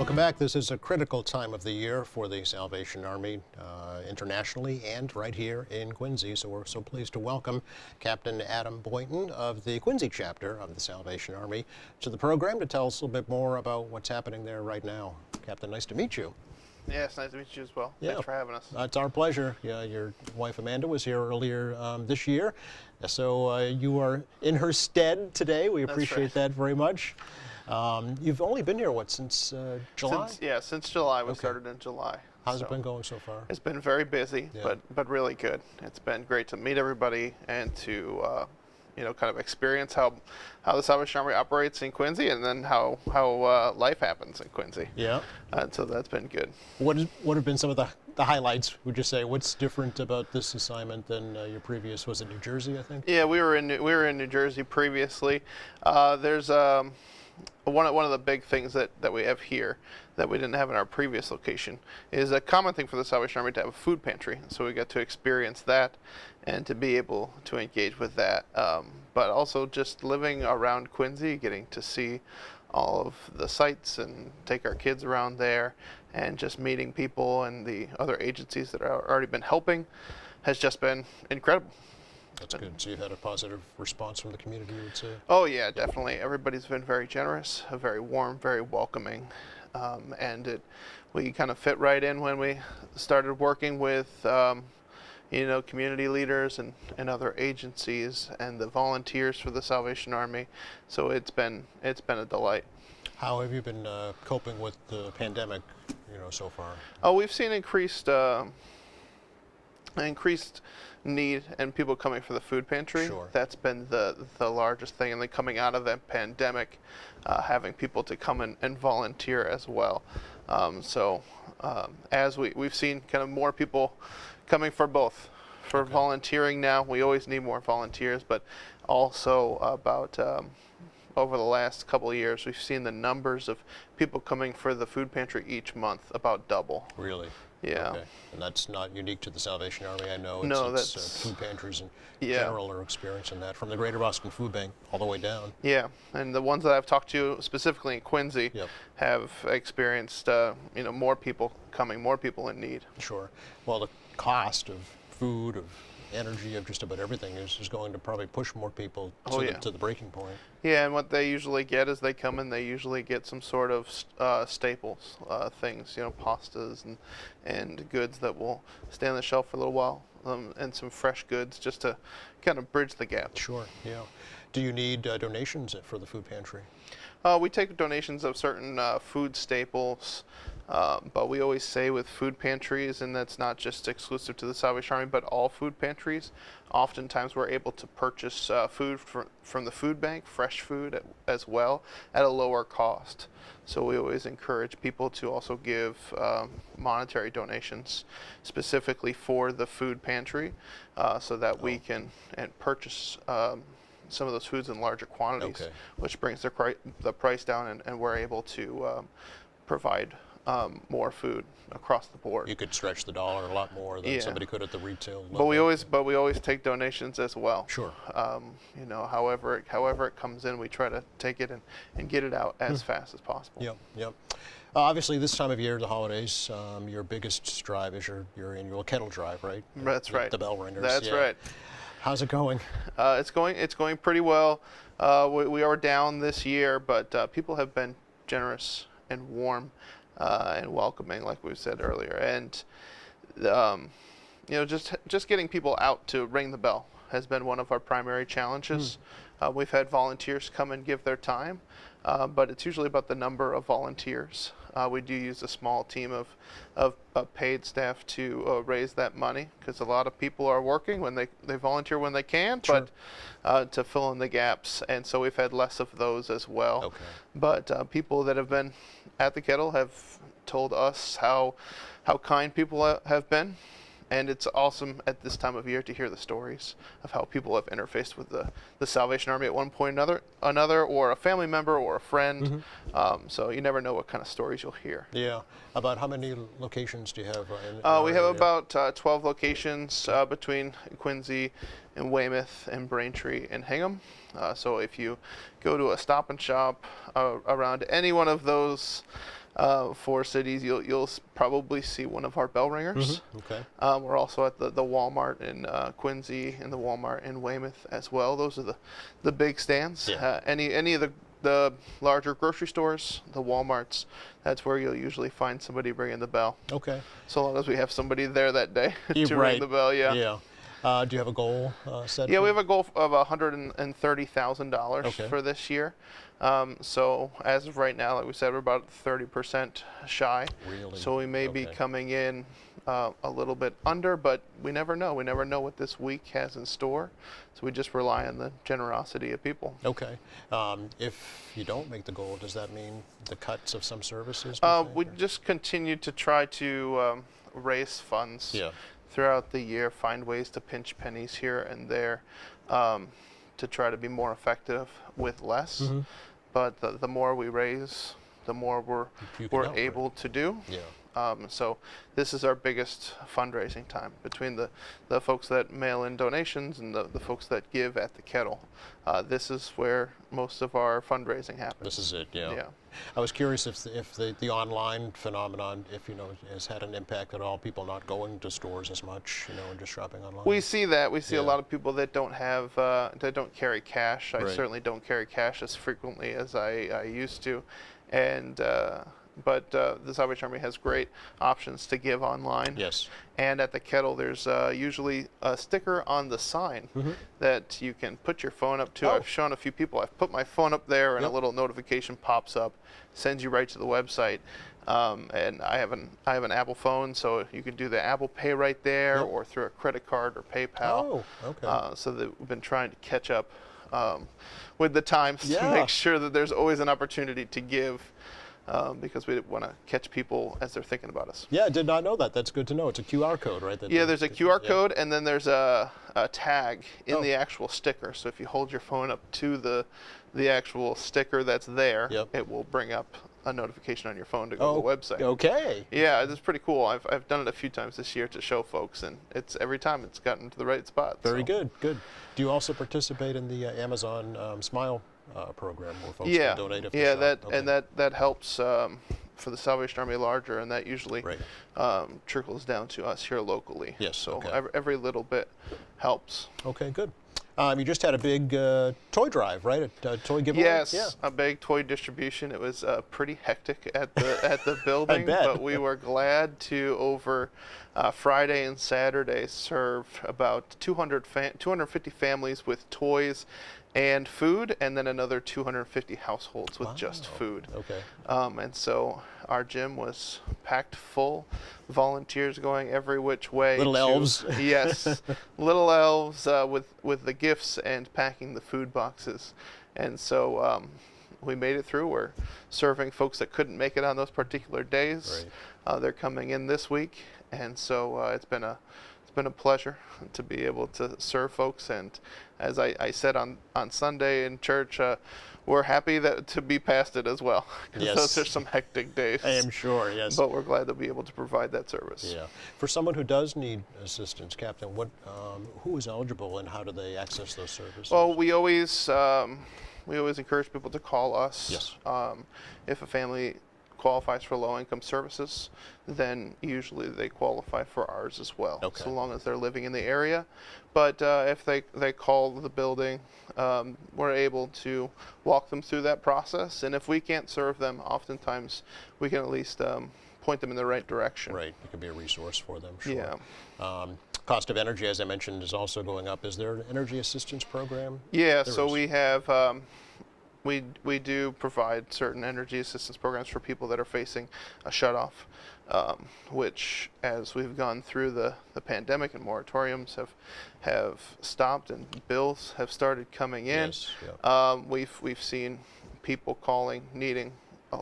Welcome back. This is a critical time of the year for the Salvation Army internationally and right here in Quincy. So we're so pleased to welcome Captain Adam Boynton of the Quincy chapter of the Salvation Army to the program to tell us a little bit more about what's happening there right now. Captain, nice to meet you. Yeah, it's nice to meet you as well. Yeah. Thanks for having us. It's our pleasure. Yeah, your wife Amanda was here earlier this year, so you are in her stead today. We appreciate right. that very much. You've only been here, what, since July? Since July. We started in July. How's it been going so far? It's been very busy, Yeah. but really good. It's been great to meet everybody and to kind of experience how the Salvation Army operates in Quincy, and then how life happens in Quincy. Yeah. So that's been good. What have been some of the highlights, would you say? What's different about this assignment than your previous? Was it New Jersey, I think? Yeah, we were in New Jersey previously. There's one of the big things that we have here that we didn't have in our previous location is a common thing for the Salvation Army to have a food pantry. So we got to experience that and to be able to engage with that. But also just living around Quincy, getting to see all of the sites and take our kids around there, and just meeting people and the other agencies that have already been helping has just been incredible. That's good. So you've had a positive response from the community, you would say? Oh yeah, definitely. Everybody's been very generous, very warm, very welcoming, and we kind of fit right in when we started working with community leaders and other agencies and the volunteers for the Salvation Army. So it's been a delight. How have you been coping with the pandemic, so far? Oh, we've seen increased need and people coming for the food pantry. Sure. That's been the largest thing, and then coming out of that pandemic, having people to come and volunteer as well. As we've seen kind of more people coming for both. For Okay. volunteering now, we always need more volunteers, but also about over the last couple of years, we've seen the numbers of people coming for the food pantry each month about double. Really? Yeah. Okay. And that's not unique to the Salvation Army, I know. No, it's that's food pantries in yeah. general are experiencing that, from the Greater Boston Food Bank all the way down. Yeah, and the ones that I've talked to specifically in Quincy Yep. have experienced more people coming, more people in need. Sure. Well, the cost of food, of energy, of just about everything is going to probably push more people to the breaking point. Yeah, and what they usually get is they come in, they usually get some sort of staples, things, pastas and goods that will stay on the shelf for a little while, and some fresh goods just to kind of bridge the gap. Sure, yeah. Do you need donations for the food pantry? We take donations of certain food staples, but we always say with food pantries, and that's not just exclusive to the Salvation Army, but all food pantries, oftentimes we're able to purchase food from the food bank, fresh food as well, at a lower cost. So we always encourage people to also give monetary donations specifically for the food pantry, so that we can purchase some of those foods in larger quantities, Okay. which brings the price down, and we're able to provide more food across the board. You could stretch the dollar a lot more than Yeah. somebody could at the retail level. But we always take donations as well. Sure. However it comes in, we try to take it and get it out as fast as possible. Yep, yep. Obviously, this time of year, the holidays, your biggest drive is your annual kettle drive, right? That's right. The bell ringers. That's yeah. right. How's it going? It's going pretty well. We are down this year, but people have been generous and warm and welcoming, like we said earlier. And just getting people out to ring the bell has been one of our primary challenges. We've had volunteers come and give their time, but it's usually about the number of volunteers. We do use a small team of paid staff to raise that money, because a lot of people are working when they volunteer when they can, Sure. but to fill in the gaps. And so we've had less of those as well. Okay. But people that have been at the kettle have told us how kind people have been. And it's awesome at this time of year to hear the stories of how people have interfaced with the Salvation Army at one point or another, or a family member or a friend. So you never know what kind of stories you'll hear. Yeah. About how many locations do you have? We have about 12 locations between Quincy and Weymouth and Braintree and Hingham. So if you go to a Stop and Shop around any one of those for cities, you'll probably see one of our bell ringers. Okay. We're also at the Walmart in Quincy and the Walmart in Weymouth as well. Those are the big stands. Yeah. Any of the larger grocery stores, the Walmarts, that's where you'll usually find somebody ringing the bell. Okay. So long as we have somebody there that day You're to right. ring the bell, yeah. Yeah. Do you have a goal set? Yeah, for we have a goal of $130,000 Okay. for this year. So as of right now, like we said, we're about 30% shy. Really? So we may be Okay. coming in a little bit under, but we never know. We never know what this week has in store. So we just rely on the generosity of people. Okay. If you don't make the goal, does that mean the cuts of some services? do you think, We or- just continue to try to raise funds Yeah. throughout the year, find ways to pinch pennies here and there to try to be more effective with less. Mm-hmm. But the more we raise, the more You can we're help, right? able to do. Yeah. So this is our biggest fundraising time between the folks that mail in donations and the folks that give at the kettle. This is where most of our fundraising happens. This is it. Yeah. Yeah. I was curious if the online phenomenon, if has had an impact at all. People not going to stores as much, and just shopping online. We see that. We see a Yeah. lot of people that don't have, that don't carry cash. I Right. certainly don't carry cash as frequently as I used to, and but the Salvation Army has great options to give online. Yes. And at the kettle, there's usually a sticker on the sign that you can put your phone up to. Mm-hmm. Oh. I've shown a few people. I've put my phone up there, and Yep. a little notification pops up, sends you right to the website. And I have an Apple phone, so you can do the Apple Pay right there, Yep. or through a credit card or PayPal. Oh, okay. So that we've been trying to catch up with the times to Yeah. make sure that there's always an opportunity to give. Because we want to catch people as they're thinking about us. Yeah, I did not know that. That's good to know. It's a QR code, right? Yeah, there's a QR yeah. code, and then there's a tag in Oh. the actual sticker. So if you hold your phone up to the actual sticker that's there, Yep. it will bring up a notification on your phone to go to the website. Okay. Yeah, it's pretty cool. I've done it a few times this year to show folks, and every time it's gotten to the right spot. Very so. good. Good. Do you also participate in the Amazon Smile program where folks Yeah, can donate if they yeah, shop? that Okay. and that helps for the Salvation Army larger, and that usually Right. trickles down to us here locally. Yes, So okay. every little bit helps. Okay, good. You just had a big toy drive, right? A toy giveaway? Yes, Yeah. a big toy distribution. It was pretty hectic at the building, bet. but we were glad to over Friday and Saturday serve about 250 families with toys and food, and then another 250 households with just Wow. food. Okay. And so our gym was packed full, volunteers going every which way. Little elves. Yes, little elves with the gifts and packing the food boxes. And so we made it through. We're serving folks that couldn't make it on those particular days. Right. They're coming in this week, and so it's been a pleasure to be able to serve folks. And as I said on Sunday in church, we're happy to be past it as well, because Yes. those are some hectic days. I am sure, yes. But we're glad to be able to provide that service. Yeah. For someone who does need assistance, Captain, who is eligible and how do they access those services? Well, we always encourage people to call us. Yes. If a family qualifies for low-income services, then usually they qualify for ours as well, Okay. so long as they're living in the area. But if they call the building, we're able to walk them through that process. And if we can't serve them, oftentimes we can at least point them in the right direction. Right. It could be a resource for them, sure. Yeah. Cost of energy, as I mentioned, is also going up. Is there an energy assistance program? Yeah, There so is. we have, we do provide certain energy assistance programs for people that are facing a shutoff, which, as we've gone through the pandemic and moratoriums have stopped and bills have started coming in. Yes. Yeah. We've seen people calling needing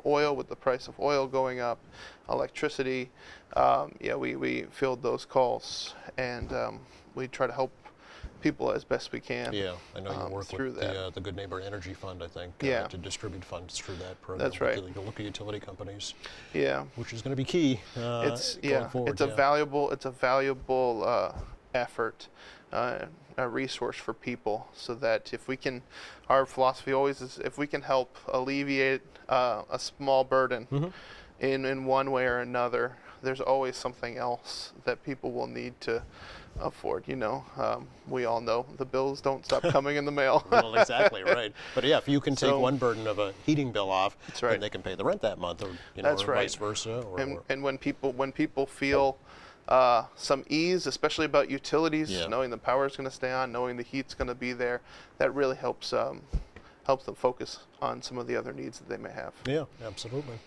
oil with the price of oil going up, electricity. We field those calls, and we try to help people as best we can. Yeah, I know you work through with that. the Good Neighbor Energy Fund, I think, Yeah. to distribute funds through that program. That's right. With the local utility companies, Yeah. which is going to be key going forward. It's a valuable effort, a resource for people, so that if we can, our philosophy always is if we can help alleviate a small burden, in one way or another, there's always something else that people will need to afford. We all know the bills don't stop coming in the mail. Well, exactly, right. But yeah, if you can take So- one burden of a heating bill off, That's right. then they can pay the rent that month, or That's or right. vice versa. And when people feel some ease, especially about utilities, Yeah. knowing the power is going to stay on, knowing the heat's going to be there, that really helps them focus on some of the other needs that they may have. Yeah, absolutely.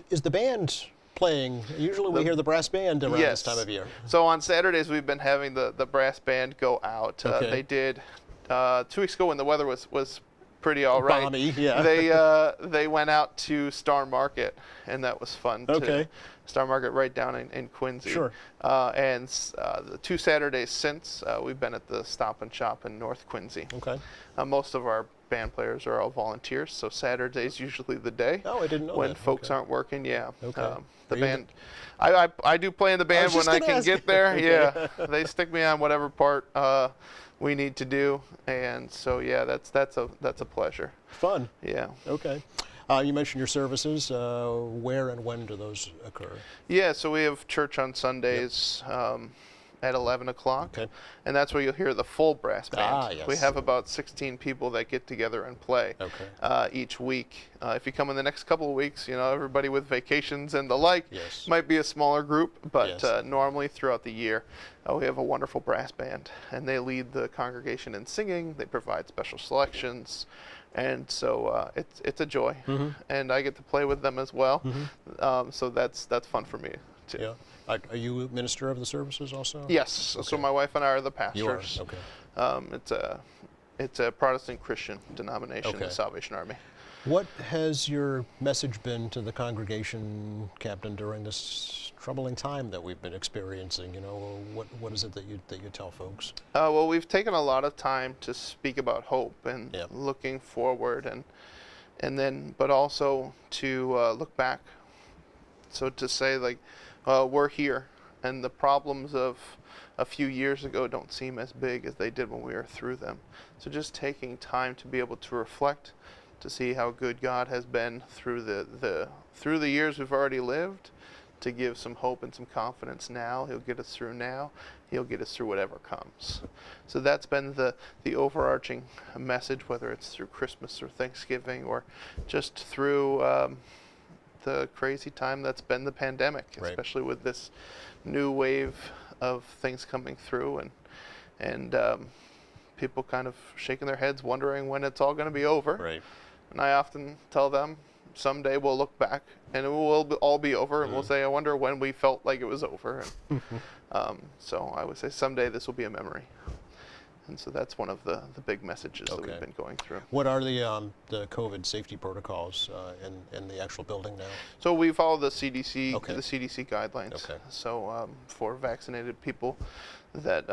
Is the band playing? Usually we hear the brass band around this time of year. So on Saturdays we've been having the brass band go out. Okay. They did 2 weeks ago when the weather was pretty all right. Balmy, yeah. They went out to Star Market, and that was fun. Okay. Star Market right down in Quincy. Sure. And the 2 Saturdays since, we've been at the Stop and Shop in North Quincy. Okay. Most of our band players are all volunteers, so Saturday's usually the day. Oh, I didn't know when that. folks Okay. aren't working. Yeah. Okay. The Are you band. I do play in the band was when just I gonna can ask. get there. Okay. Yeah. They stick me on whatever part we need to do, and so yeah, that's a pleasure. Fun. Yeah. Okay. You mentioned your services. Where and when do those occur? Yeah, so we have church on Sundays at 11 o'clock, Okay. and that's where you'll hear the full brass band. Ah, yes. We have about 16 people that get together and play Okay. each week. If you come in the next couple of weeks, everybody with vacations and the like, Yes. might be a smaller group, but Yes. normally throughout the year, we have a wonderful brass band, and they lead the congregation in singing. They provide special selections. And so it's a joy, and I get to play with them as well. So that's fun for me too. Yeah. Are you a minister of the services also? Yes. So Okay. my wife and I are the You are. pastors. Okay. It's a Protestant Christian denomination, Okay. the Salvation Army. What has your message been to the congregation, Captain, during this troubling time that we've been experiencing? What is it that you tell folks? Well, we've taken a lot of time to speak about hope and Yep. looking forward, and then, but also to look back. So to say we're here, and the problems of a few years ago don't seem as big as they did when we were through them. So just taking time to be able to reflect, to see how good God has been through the years we've already lived, to give some hope and some confidence now. He'll get us through now. He'll get us through whatever comes. So that's been the overarching message, whether it's through Christmas or Thanksgiving or just through the crazy time that's been the pandemic, Right. especially with this new wave of things coming through, and people kind of shaking their heads, wondering when it's all going to be over. Right. And I often tell them, someday we'll look back and it will all be over, and we'll say, I wonder when we felt like it was over. And, so I would say someday this will be a memory. And so that's one of the big messages that Okay. we've been going through. What are the COVID safety protocols in the actual building now? So we follow the CDC Okay. guidelines. Okay. So for vaccinated people that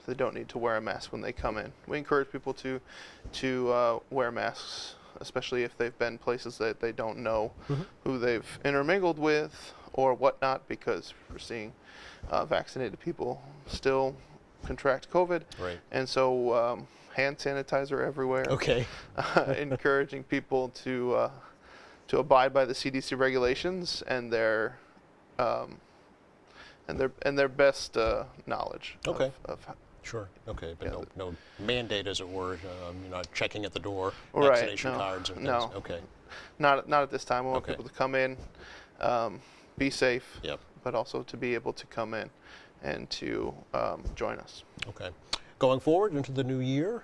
they don't need to wear a mask when they come in. We encourage people to wear masks, especially if they've been places that they don't know who they've intermingled with or whatnot, because we're seeing vaccinated people still contract COVID. Right. And so hand sanitizer everywhere. Okay. Encouraging people to abide by the CDC regulations and their best knowledge. Okay. Of Sure. Okay. But Yeah. no mandate, as it were. You're not checking at the door, Right, vaccination no, cards and things. no. Okay. not at this time. We want Okay. people to come in, be safe, Yep. but also to be able to come in and to join us. Okay. Going forward into the new year,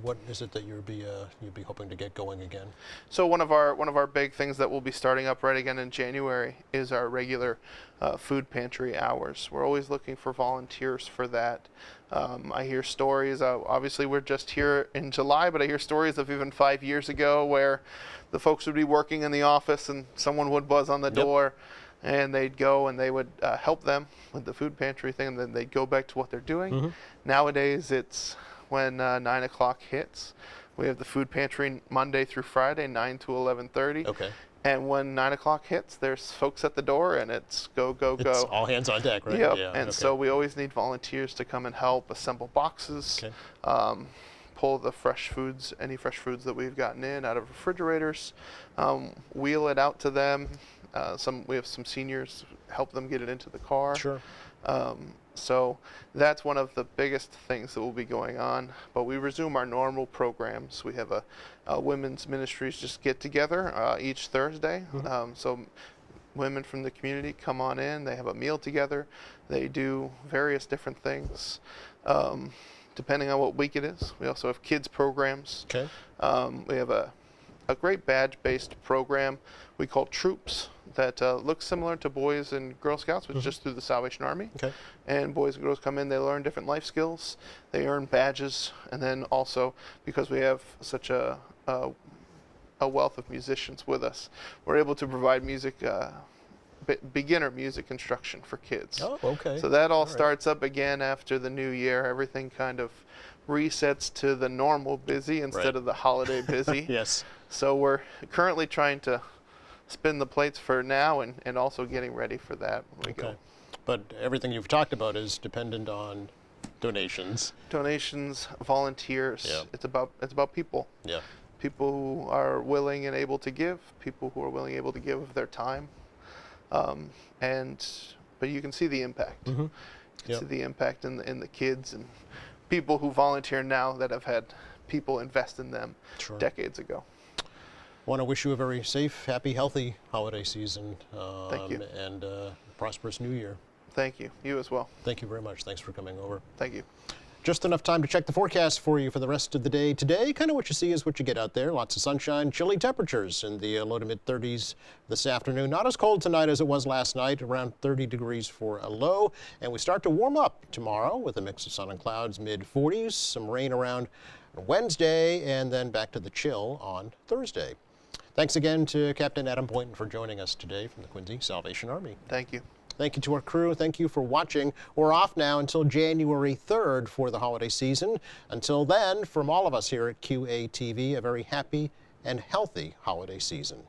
what is it that you'd be hoping to get going again? So one of our big things that we'll be starting up right again in January is our regular food pantry hours. We're always looking for volunteers for that. I hear stories. Obviously, we're just here in July, but I hear stories of even 5 years ago where the folks would be working in the office and someone would buzz on the door. And they'd go and they would help them with the food pantry thing, and then they'd go back to what they're doing. Nowadays, it's when 9 o'clock hits. We have the food pantry Monday through Friday, 9 to 11:30. Okay. And when 9 o'clock hits, there's folks at the door, and it's go, go, go. It's all hands on deck, right? Yep. Yeah. And okay. so we always need volunteers to come and help assemble boxes, Okay. pull the fresh foods, any fresh foods that we've gotten in out of refrigerators, wheel it out to them, We have some seniors, help them get it into the car. Sure. So that's one of the biggest things that will be going on. But we resume our normal programs. We have a women's ministries just get together each Thursday. So women from the community come on in. They have a meal together. They do various different things, depending on what week it is. We also have kids programs. Okay. We have a great badge-based program we call Troops that looks similar to Boys and Girl Scouts, but just through the Salvation Army. Okay. And boys and girls come in, they learn different life skills, they earn badges, and then also because we have such a wealth of musicians with us, we're able to provide music, beginner music instruction for kids. Oh, okay. So that all right. starts up again after the new year. Everything kind of resets to the normal busy instead Right. of the holiday busy. Yes. So we're currently trying to spin the plates for now and also getting ready for that when we Okay. go. But everything you've talked about is dependent on donations. Donations, volunteers. Yeah. It's about people. Yeah. People who are willing and able to give. People who are willing and able to give of their time. But you can see the impact. You can Yep. see the impact in the kids and people who volunteer now that have had people invest in them Sure. decades ago. Want to wish you a very safe, happy, healthy holiday season. Thank you. And prosperous new year. Thank you. You as well. Thank you very much. Thanks for coming over. Thank you. Just enough time to check the forecast for you for the rest of the day today. Kind of what you see is what you get out there. Lots of sunshine, chilly temperatures in the low to mid 30s this afternoon. Not as cold tonight as it was last night, around 30 degrees for a low. And we start to warm up tomorrow with a mix of sun and clouds, mid 40s, some rain around Wednesday, and then back to the chill on Thursday. Thanks again to Captain Adam Boynton for joining us today from the Quincy Salvation Army. Thank you. Thank you to our crew. Thank you for watching. We're off now until January 3rd for the holiday season. Until then, from all of us here at QATV, a very happy and healthy holiday season.